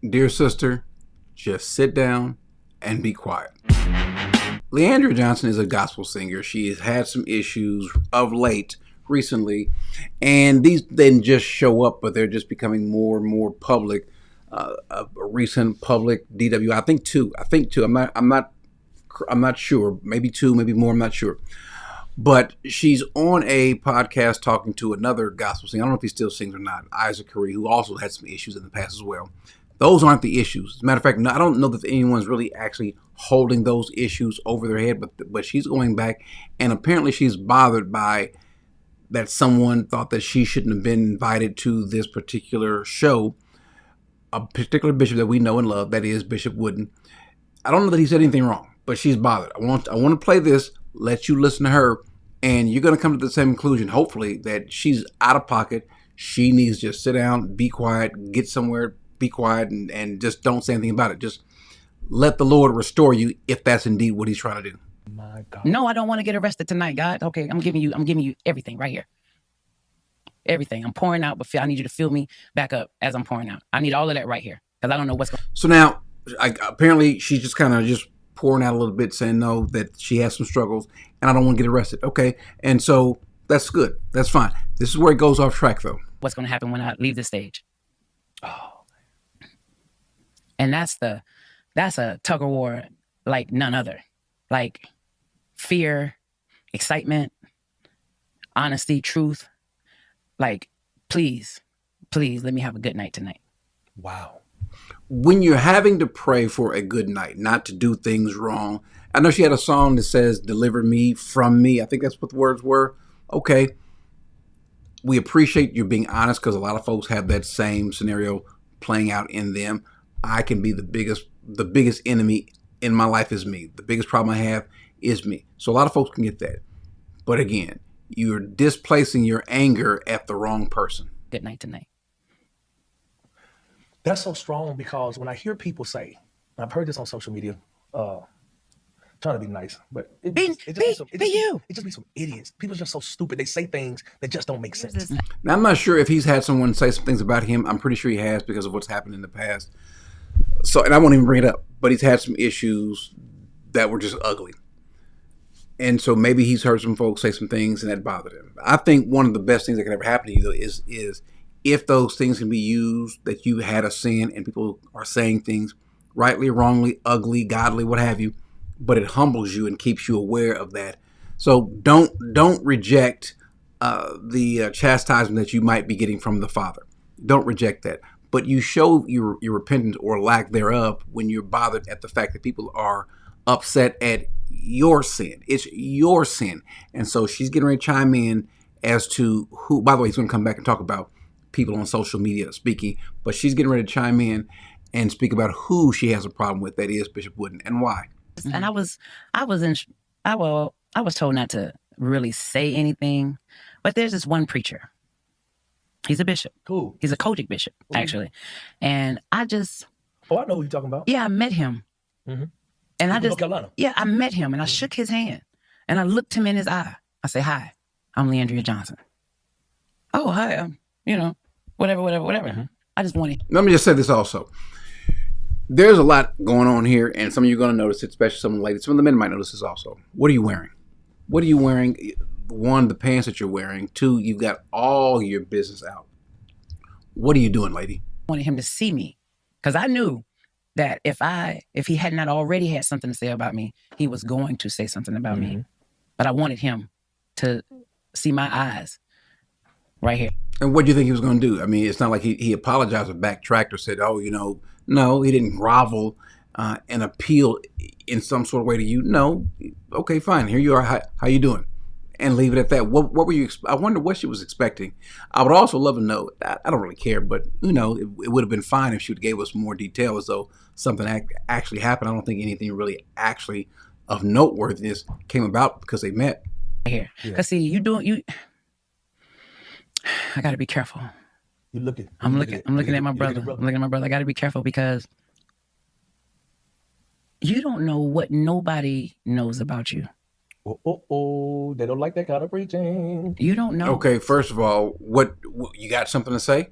Dear sister, just sit down and be quiet. Leandria Johnson is a gospel singer. She has had some issues of late, recently, and these didn't just show up, but they're just becoming more and more public. A recent public DW, I think two. I'm not sure. Maybe two, maybe more. I'm not sure. But she's on a podcast talking to another gospel singer. I don't know if he still sings or not, Isaac Curry, who also had some issues in the past as well. Those aren't the issues. As a matter of fact, I don't know that anyone's really actually holding those issues over their head, but she's going back, and apparently she's bothered by that someone thought that she shouldn't have been invited to this particular show. A particular bishop that we know and love, that is Bishop Wooden. I don't know that he said anything wrong, but she's bothered. I want to play this, let you listen to her, and you're going to come to the same conclusion, hopefully, that she's out of pocket. She needs to just sit down, be quiet, get somewhere, be quiet, and just don't say anything about it. Just let the Lord restore you if that's indeed what he's trying to do. My God. No, I don't want to get arrested tonight, God. Okay, I'm giving you everything right here. Everything. I'm pouring out, but I need you to fill me back up as I'm pouring out. I need all of that right here because I don't know what's going on. So now, apparently, she's just kind of just pouring out a little bit, saying no, that she has some struggles, and I don't want to get arrested. Okay, and so that's good. That's fine. This is where it goes off track, though. What's going to happen when I leave the stage? Oh, And that's a tug of war like none other. Like fear, excitement, honesty, truth. Like, please let me have a good night tonight. wow. When you're having to pray for a good night, not to do things wrong. I know she had a song that says, "Deliver me from me." I think that's what the words were. Okay. We appreciate you being honest because a lot of folks have that same scenario playing out in them. I can be the biggest enemy in my life is me. The biggest problem I have is me. So a lot of folks can get that. But again, you're displacing your anger at the wrong person. Good night tonight. That's so strong because when I hear people say, and I've heard this on social media, trying to be nice, but it just be some idiots. People are just so stupid. They say things that just don't make sense. Now, I'm not sure if he's had someone say some things about him. I'm pretty sure he has because of what's happened in the past. So, and I won't even bring it up, but he's had some issues that were just ugly. And so maybe he's heard some folks say some things and that bothered him. I think one of the best things that can ever happen to you, though, is if those things can be used, that you had a sin and people are saying things rightly, wrongly, ugly, godly, what have you, but it humbles you and keeps you aware of that. So don't reject the chastisement that you might be getting from the Father. Don't reject that. But you show your repentance or lack thereof when you're bothered at the fact that people are upset at your sin. It's your sin. And so she's getting ready to chime in as to who, by the way, he's going to come back and talk about people on social media speaking, but she's getting ready to chime in and speak about who she has a problem with, that is Bishop Wooden, and why. And I was told not to really say anything, but there's this one preacher. He's a bishop. Cool. He's a Kojic bishop, actually. And I just... Oh, I know who you're talking about. Yeah, I met him. Mm-hmm. And I North just... Carolina. Yeah, I met him and I shook his hand. And I looked him in his eye. I say, "Hi, I'm Leandria Johnson." "Oh, hi, whatever. Mm-hmm. I just wanted... Let me just say this also. There's a lot going on here, and some of you are going to notice it, especially some of the ladies. Some of the men might notice this also. What are you wearing? What are you wearing? One, the pants that you're wearing. Two, you've got all your business out. What are you doing, lady? wanted him to see me because I knew that if he had not already had something to say about me, he was going to say something about me. But I wanted him to see my eyes right here. And what do you think he was going to do? I mean, it's not like he apologized or backtracked or said, no, he didn't grovel and appeal in some sort of way to you. No. Okay, fine. Here you are. How you doing? And leave it at that. What were you? I wonder what she was expecting. I would also love to know. I don't really care, but it would have been fine if she would gave us more detail as though something actually happened. I don't think anything really actually of noteworthiness came about because they met. Right here, because see, I got to be careful. I'm looking at my brother. I'm looking at my brother. I got to be careful because you don't know what nobody knows about you. Oh, they don't like that kind of preaching. You don't know. Okay, first of all, what you got something to say?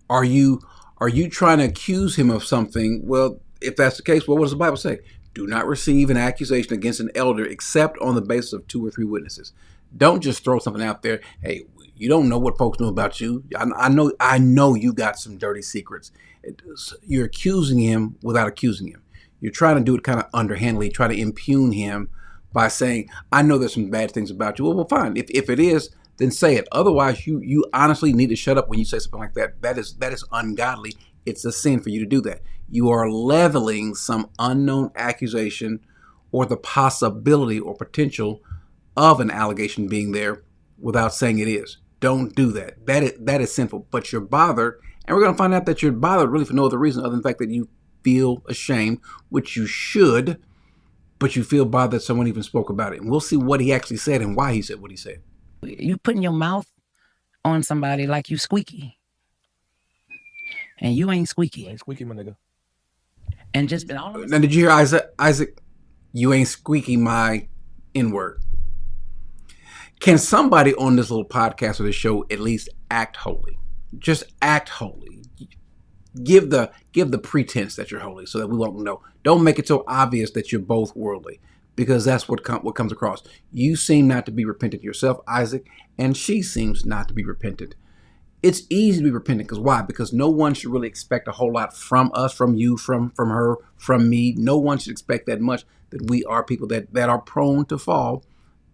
Are you Are you trying to accuse him of something? Well, if that's the case, well, what does the Bible say? Do not receive an accusation against an elder except on the basis of 2 or 3 witnesses. Don't just throw something out there. Hey, you don't know what folks know about you. I know you got some dirty secrets. You're accusing him without accusing him. You're trying to do it kind of underhandedly, try to impugn him by saying, I know there's some bad things about you. Well, fine. If it is, then say it. Otherwise, you honestly need to shut up when you say something like that. That is ungodly. It's a sin for you to do that. You are leveling some unknown accusation or the possibility or potential of an allegation being there without saying it is. Don't do that. That is sinful. But you're bothered, and we're going to find out that you're bothered really for no other reason other than the fact that you feel ashamed, which you should, but you feel bothered that someone even spoke about it. And we'll see what he actually said and why he said what he said. You putting your mouth on somebody like you squeaky. And you ain't squeaky. You ain't squeaky, my nigga. And just been all of Now, did you hear Isaac? You ain't squeaky my N-word. Can somebody on this little podcast or this show at least act holy? Just act holy. Give the pretense that you're holy so that we won't know. Don't make it so obvious that you're both worldly, because that's what comes across. You seem not to be repentant yourself, Isaac, and she seems not to be repentant. It's easy to be repentant because why? Because no one should really expect a whole lot from us, from you, from her, from me. No one should expect that much, that we are people that are prone to fall.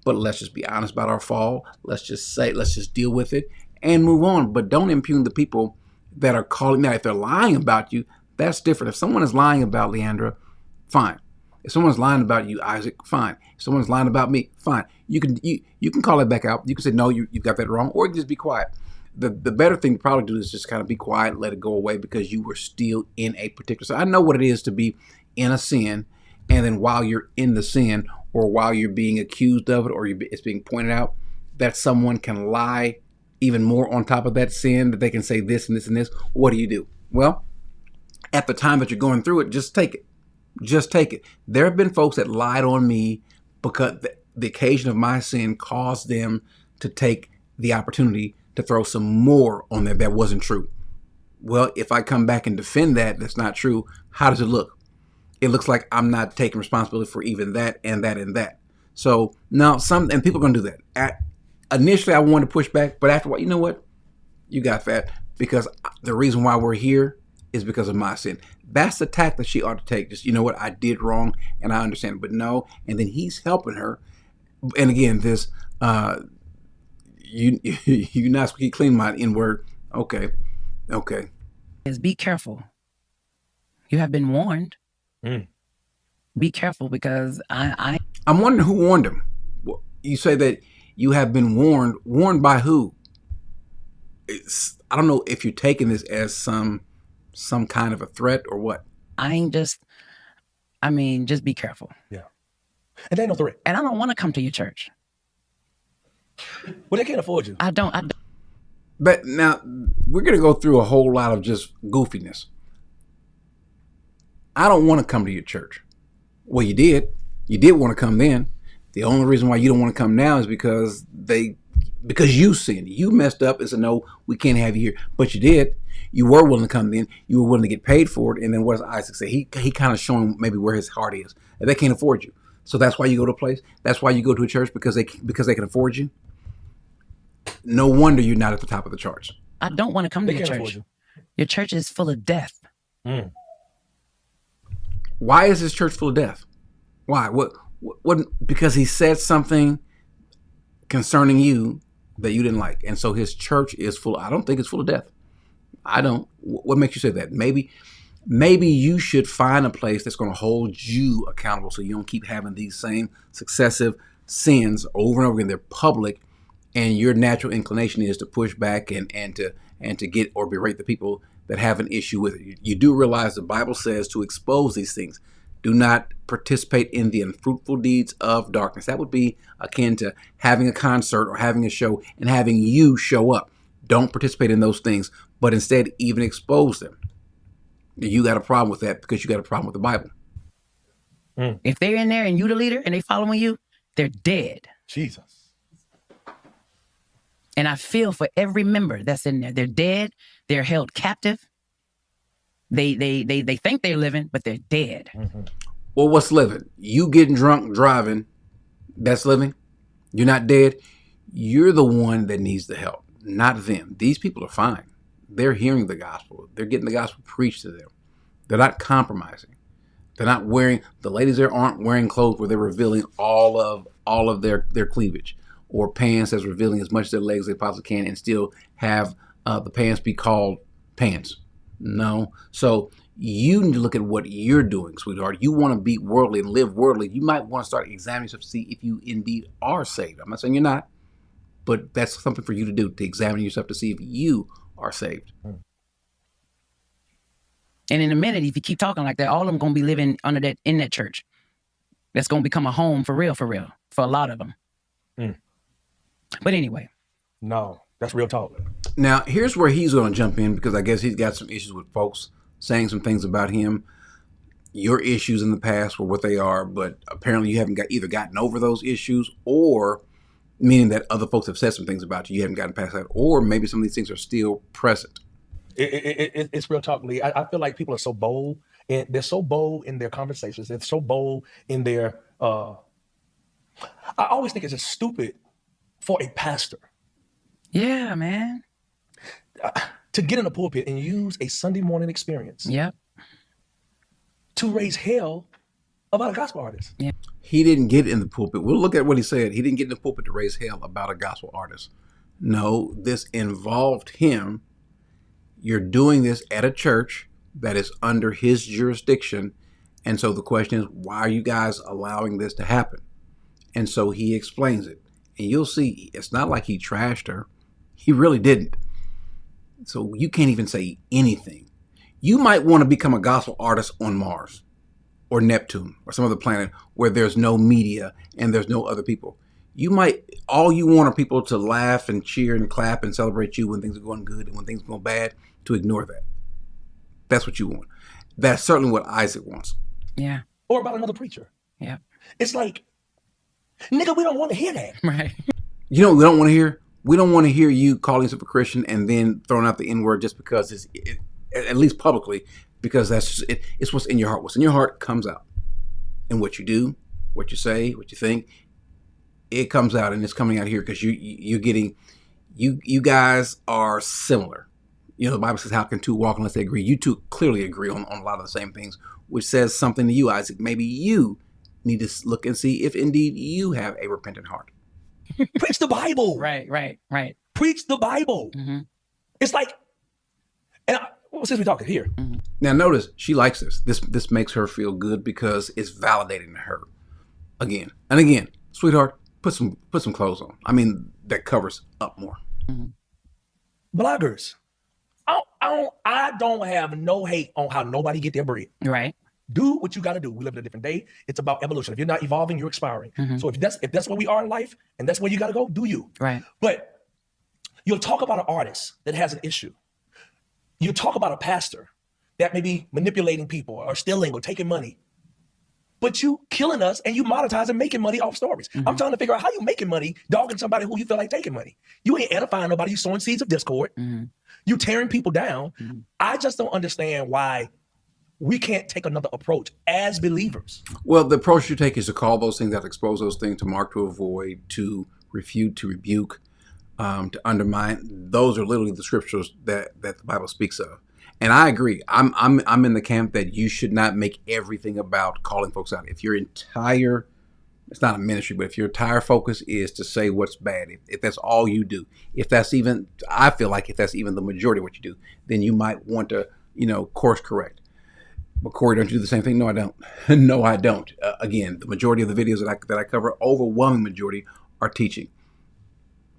But let's just be honest about our fall. Let's just deal with it and move on. But don't impugn the people that are calling. Now, if they're lying about you, that's different. If someone is lying about Leandra, fine. If someone's lying about you, Isaac, fine. If someone's lying about me, fine. You can call it back out. You can say, no, you got that wrong, or you can just be quiet. The better thing to probably do is just kind of be quiet, let it go away, because you were still in a particular sin. I know what it is to be in a sin, and then while you're in the sin, or while you're being accused of it, or it's being pointed out, that someone can lie even more on top of that sin, that they can say this and this and this. What do? Well, at the time that you're going through it, just take it. Just take it. There have been folks that lied on me because the occasion of my sin caused them to take the opportunity to throw some more on there that wasn't true. Well, if I come back and defend that's not true, how does it look? It looks like I'm not taking responsibility for even that and that and that. So now and people are going to do that. Initially, I wanted to push back, but after a while, you know what? You got that, because the reason why we're here is because of my sin. That's the tack that she ought to take. Just, you know what? I did wrong, and I understand. But no, and then he's helping her. And again, this you not squeaky clean my N-word. Okay. is be careful. You have been warned. Be careful, because I'm wondering who warned him. You say that you have been warned. Warned by who? I don't know if you're taking this as some kind of a threat or what. just be careful. Yeah. And they ain't no threat. And I don't want to come to your church. Well, they can't afford you. I don't. But now we're going to go through a whole lot of just goofiness. I don't want to come to your church. Well, you did. You did want to come then. The only reason why you don't want to come now is because you sinned. You messed up and said, no, we can't have you here. But you did. You were willing to come then. You were willing to get paid for it. And then what does Isaac say? He kind of showing maybe where his heart is. And they can't afford you. So that's why you go to a place. That's why you go to a church, because they can afford you. No wonder you're not at the top of the charts. I don't want to come to your church. Your church is full of death. Why is this church full of death? Why? What? Because he said something concerning you that you didn't like, and so his church is full. I don't think it's full of death. I don't. What makes you say that? Maybe you should find a place that's going to hold you accountable, so you don't keep having these same successive sins over and over again. They're public, and your natural inclination is to push back and to get or berate the people that have an issue with it. You do realize the Bible says to expose these things. Do not participate in the unfruitful deeds of darkness. That would be akin to having a concert or having a show and having you show up. Don't participate in those things, but instead even expose them. You got a problem with that because you got a problem with the Bible. If they're in there and you the leader and they following you, they're dead. Jesus. And I feel for every member that's in there. They're dead. They're held captive. They think they're living, but they're dead. Well, what's living? You getting drunk driving, that's living. You're not dead. You're the one that needs the help, not them. These people are fine. They're hearing the gospel. They're getting the gospel preached to them. They're not compromising. They're not wearing, the ladies there aren't wearing clothes where they're revealing all of their cleavage, or pants that's revealing as much of their legs as they possibly can and still have the pants be called pants. No. So you need to look at what you're doing, sweetheart. You want to be worldly and live worldly. You might want to start examining yourself to see if you indeed are saved. I'm not saying you're not, but that's something for you to do, to examine yourself to see if you are saved. And in a minute, if you keep talking like that, all of them going to be living in that church. That's going to become a home for real, for a lot of them. But anyway. No, that's real talk. Now, here's where he's going to jump in, because I guess he's got some issues with folks saying some things about him. Your issues in the past were what they are, but apparently you haven't either gotten over those issues, or meaning that other folks have said some things about you haven't gotten past that, or maybe some of these things are still present. It's real talk, Lee. I feel like people are so bold, and they're so bold in their conversations. They're so bold in their. I always think it's just stupid for a pastor. Yeah, man. To get in a pulpit and use a Sunday morning experience. Yep. To raise hell about a gospel artist. Yeah. He didn't get in the pulpit. We'll look at what he said. He didn't get in the pulpit to raise hell about a gospel artist. No, this involved him. You're doing this at a church that is under his jurisdiction. And so the question is, why are you guys allowing this to happen? And so he explains it. And you'll see, it's not like he trashed her. He really didn't. So you can't even say anything. You might want to become a gospel artist on Mars or Neptune or some other planet where there's no media and there's no other people. You might, all you want are people to laugh and cheer and clap and celebrate you when things are going good, and when things go bad, to ignore that. That's what you want. That's certainly what Isaac wants. Yeah. Or about another preacher. Yeah. It's like, nigga, we don't want to hear that. Right. You know what we don't want to hear? We don't want to hear you calling yourself a Christian and then throwing out the N-word just because it's, at least publicly, because that's just, it's what's in your heart. What's in your heart comes out. And what you do, what you say, what you think, it comes out, and it's coming out here because you're getting, you guys are similar. You know, the Bible says, how can two walk unless they agree? You two clearly agree on a lot of the same things, which says something to you, Isaac. Maybe you need to look and see if indeed you have a repentant heart. Preach the Bible. Right. Preach the Bible. Mm-hmm. It's like, and since we're talking here. Mm-hmm. Now notice, she likes this. This makes her feel good because it's validating to her. Again and again, sweetheart, put some clothes on. I mean, that covers up more. Mm-hmm. Bloggers. I don't have no hate on how nobody get their bread. Right. Do what you got to do. We live in a different day. It's about evolution. If you're not evolving, you're expiring. Mm-hmm. So if that's where we are in life, and that's where you got to go, do you. Right. But you'll talk about an artist that has an issue. You talk about a pastor that may be manipulating people or stealing or taking money. But you killing us, and you monetizing, making money off stories. Mm-hmm. I'm trying to figure out how you making money dogging somebody who you feel like taking money. You ain't edifying nobody. You sowing seeds of discord. Mm-hmm. You tearing people down. Mm-hmm. I just don't understand why we can't take another approach as believers. Well, the approach you take is to call those things out, to expose those things, to mark, to avoid, to refute, to rebuke, to undermine. Those are literally the scriptures that the Bible speaks of. And I agree. I'm in the camp that you should not make everything about calling folks out. If your entire, it's not a ministry, but if your entire focus is to say what's bad, if that's all you do, if that's even, I feel like if that's even the majority of what you do, then you might want to, course correct. But Corey, don't you do the same thing? No, I don't. No, I don't. Again, the majority of the videos that I cover, overwhelming majority, are teaching.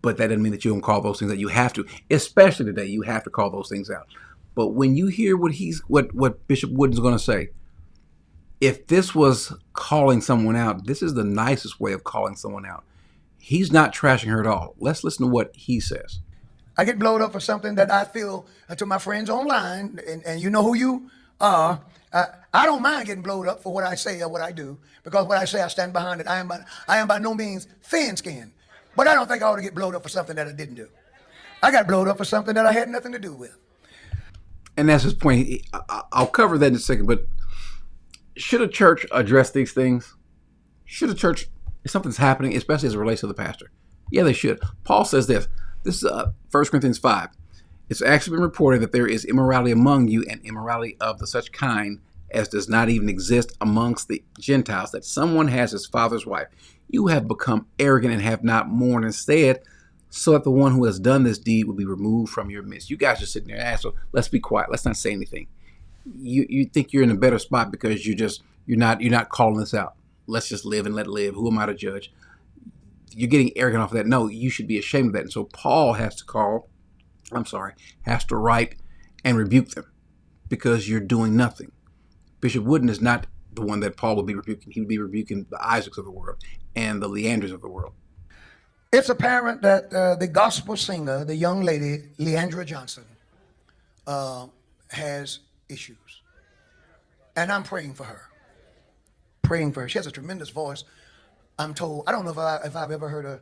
But that doesn't mean that you don't call those things that you have to. Especially today, you have to call those things out. But when you hear what Bishop Wooden's going to say, if this was calling someone out, this is the nicest way of calling someone out. He's not trashing her at all. Let's listen to what he says. I get blowed up for something that I feel to my friends online, and you know who you are. I don't mind getting blowed up for what I say or what I do, because what I say, I stand behind it. I am by no means thin-skinned, but I don't think I ought to get blowed up for something that I didn't do. I got blowed up for something that I had nothing to do with. And that's his point. I'll cover that in a second, but should a church address these things? Should a church, if something's happening, especially as it relates to the pastor? Yeah, they should. Paul says this. This is 1 Corinthians 5. It's actually been reported that there is immorality among you, and immorality of the such kind as does not even exist amongst the Gentiles, that someone has his father's wife. You have become arrogant and have not mourned instead, so that the one who has done this deed will be removed from your midst. You guys are sitting there and so let's be quiet. Let's not say anything. You think you're in a better spot because you're not calling this out. Let's just live and let live. Who am I to judge? You're getting arrogant off of that. No, you should be ashamed of that. And so Paul has to write and rebuke them because you're doing nothing. Bishop Wooden is not the one that Paul would be rebuking. He would be rebuking the Isaacs of the world and the Leandrias of the world. It's apparent that the gospel singer, the young lady, Leandria Johnson, has issues. And I'm praying for her. Praying for her. She has a tremendous voice. I'm told, I don't know if I've ever heard her.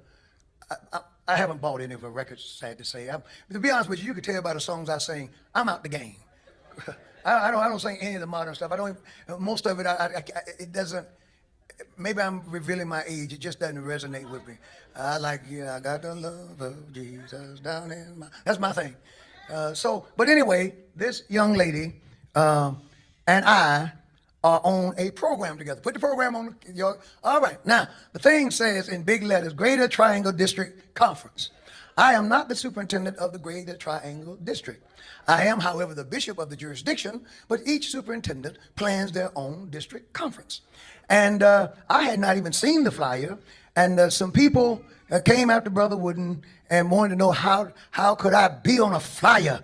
I haven't bought any of her records, sad to say. To be honest with you, you could tell by the songs I sing, I'm out the game. I don't sing any of the modern stuff. I don't. Most of it, it doesn't. Maybe I'm revealing my age. It just doesn't resonate with me. I got the love of Jesus down in my. That's my thing. But anyway, this young lady and I are on a program together. Put the program on all right. Now, the thing says in big letters, Greater Triangle District Conference. I am not the superintendent of the Greater Triangle District. I am, however, the bishop of the jurisdiction, but each superintendent plans their own district conference. And I had not even seen the flyer, and some people came after Brother Wooden and wanted to know how could I be on a flyer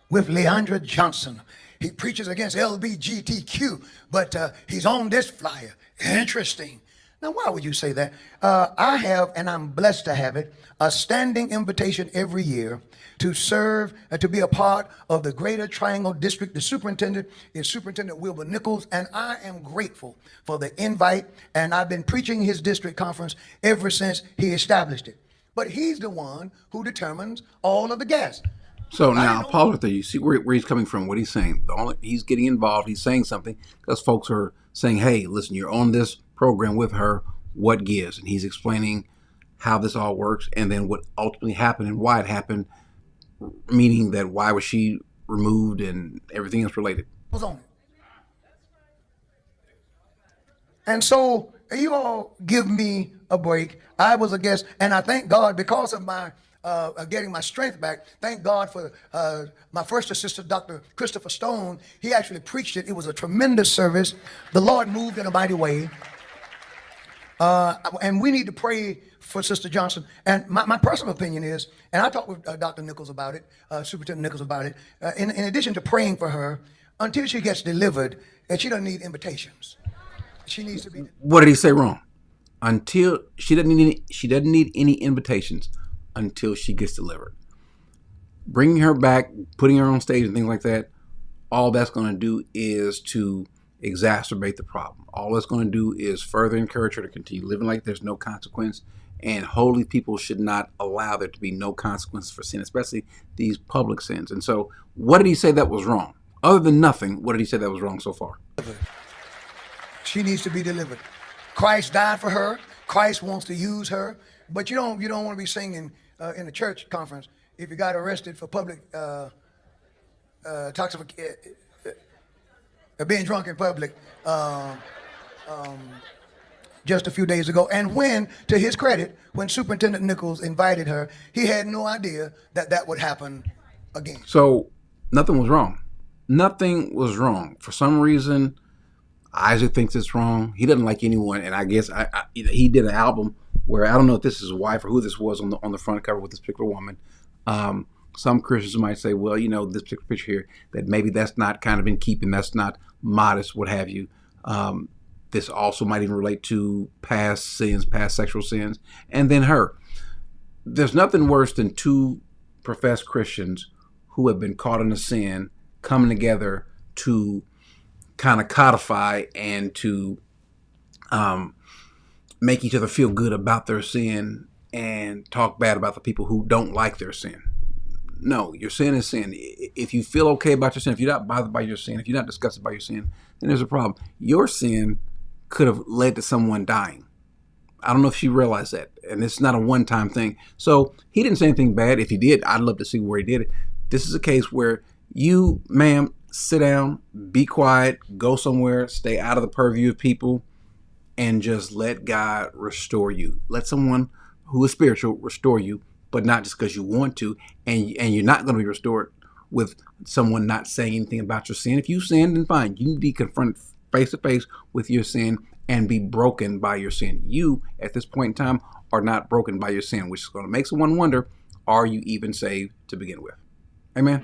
with Leandria Johnson. He preaches against LGBTQ, but he's on this flyer. Interesting. Now, why would you say that? I have, and I'm blessed to have it, a standing invitation every year to serve, to be a part of the Greater Triangle District. The superintendent is Superintendent Wilbur Nichols, and I am grateful for the invite, and I've been preaching his district conference ever since he established it. But he's the one who determines all of the guests. So now, Paul, you see where he's coming from, what he's saying. He's getting involved. He's saying something because folks are saying, hey, listen, you're on this program with her. What gives? And he's explaining how this all works and then what ultimately happened and why it happened, meaning that why was she removed and everything else related. Was on it. And so you all give me a break. I was a guest, and I thank God because of my getting my strength back. Thank God for my first assistant, Dr. Christopher Stone. He actually preached it. It was a tremendous service. The Lord moved in a mighty way. And we need to pray for Sister Johnson. And my personal opinion is, and I talked with Dr. Nichols about it, Superintendent Nichols about it, in addition to praying for her, until she gets delivered, and she doesn't need invitations. She needs to be. What did he say wrong? Until she doesn't need any invitations until she gets delivered. Bringing her back, putting her on stage and things like that, all that's going to do is to exacerbate the problem. All it's going to do is further encourage her to continue living like there's no consequence. And holy people should not allow there to be no consequence for sin, especially these public sins. And so, what did he say that was wrong? Other than nothing, what did he say that was wrong so far? She needs to be delivered. Christ died for her. Christ wants to use her. But you don't want to be singing in a church conference if you got arrested for public being drunk in public just a few days ago. And when, to his credit, when Superintendent Nichols invited her, he had no idea that would happen again. So nothing was wrong. Nothing was wrong. For some reason, Isaac thinks it's wrong. He doesn't like anyone, and I guess he did an album where I don't know if this is his wife or who this was on the front cover with this particular woman. Some Christians might say, well, this particular picture here, that maybe that's not kind of in keeping, that's not modest, what have you. This also might even relate to past sins, past sexual sins, and then her. There's nothing worse than two professed Christians who have been caught in a sin coming together to kind of codify and to make each other feel good about their sin and talk bad about the people who don't like their sin. No, your sin is sin. If you feel okay about your sin, if you're not bothered by your sin, if you're not disgusted by your sin, then there's a problem. Your sin could have led to someone dying. I don't know if she realized that. And it's not a one-time thing. So he didn't say anything bad. If he did, I'd love to see where he did it. This is a case where you, ma'am, sit down, be quiet, go somewhere, stay out of the purview of people, and just let God restore you. Let someone who is spiritual restore you, but not just because you want to. And you're not going to be restored with someone not saying anything about your sin. If you sinned, then fine. You need to be confronted face to face with your sin and be broken by your sin. You, at this point in time, are not broken by your sin, which is going to make someone wonder, are you even saved to begin with? Amen.